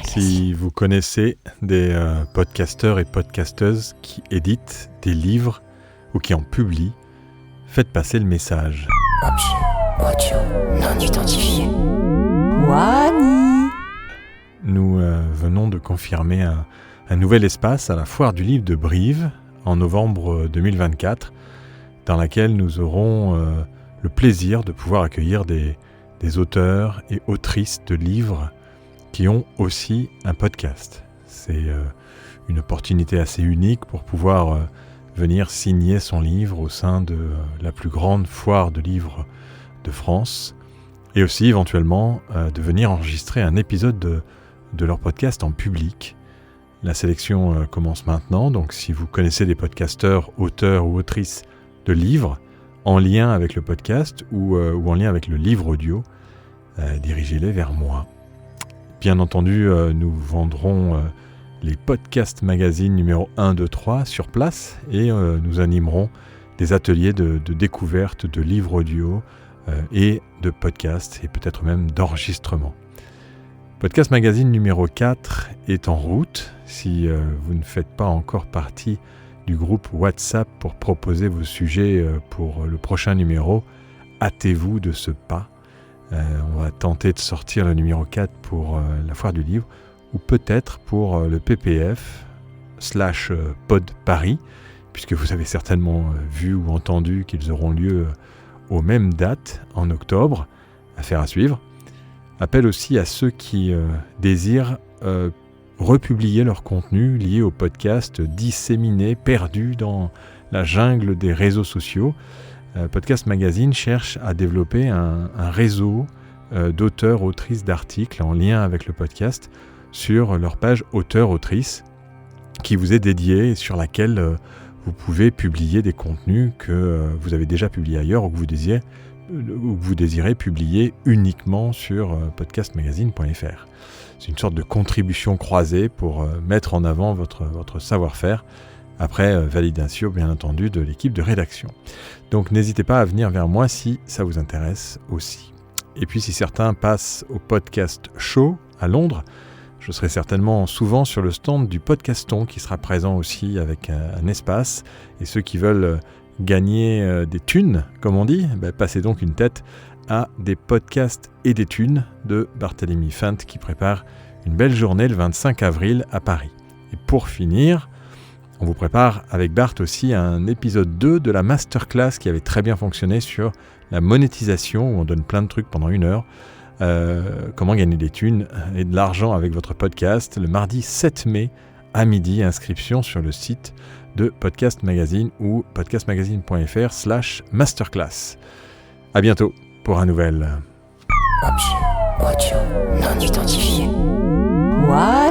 Si vous connaissez des podcasteurs et podcasteuses qui éditent des livres ou qui en publient, faites passer le message. Objet audio non identifié. Wani. Nous venons de confirmer un nouvel espace à la Foire du Livre de Brive en novembre 2024, dans laquelle nous aurons le plaisir de pouvoir accueillir des auteurs et autrices de livres qui ont aussi un podcast. C'est une opportunité assez unique pour pouvoir venir signer son livre au sein de la plus grande foire de livres de France et aussi éventuellement de venir enregistrer un épisode de leur podcast en public. La sélection commence maintenant, donc si vous connaissez des podcasteurs, auteurs ou autrices de livres en lien avec le podcast ou en lien avec le livre audio, dirigez-les vers moi. Bien entendu, nous vendrons les podcasts magazines numéro 1, 2, 3 sur place et nous animerons des ateliers de découverte de livres audio et de podcasts et peut-être même d'enregistrement. Podcast magazine numéro 4 est en route. Si vous ne faites pas encore partie du groupe WhatsApp pour proposer vos sujets pour le prochain numéro, hâtez-vous de ce pas. On va tenter de sortir le numéro 4 pour la Foire du Livre ou peut-être pour le PPF /Pod Paris, puisque vous avez certainement vu ou entendu qu'ils auront lieu aux mêmes dates en octobre. Affaire à suivre. Appel aussi à ceux qui désirent republier leur contenu lié au podcast disséminé, perdu dans la jungle des réseaux sociaux. Podcast Magazine cherche à développer un réseau d'auteurs, autrices d'articles en lien avec le podcast sur leur page auteur-autrice qui vous est dédiée et sur laquelle vous pouvez publier des contenus que vous avez déjà publiés ailleurs ou que vous désirez publier uniquement sur podcastmagazine.fr. C'est une sorte de contribution croisée pour mettre en avant votre savoir-faire après validation, bien entendu, de l'équipe de rédaction. Donc n'hésitez pas à venir vers moi si ça vous intéresse aussi. Et puis si certains passent au Podcast Show à Londres, je serai certainement souvent sur le stand du Podcaston qui sera présent aussi avec un espace. Et ceux qui veulent gagner des thunes, comme on dit, passez donc une tête à des podcasts et des thunes de Barthélemy Fint qui prépare une belle journée le 25 avril à Paris. Et pour finir, on vous prépare avec Bart aussi un épisode 2 de la masterclass qui avait très bien fonctionné sur la monétisation, où on donne plein de trucs pendant 1 heure. Comment gagner des thunes et de l'argent avec votre podcast, le mardi 7 mai à midi. Inscription sur le site de Podcast Magazine ou podcastmagazine.fr/masterclass. À bientôt pour un nouvel Objet audio non identifié. Wani.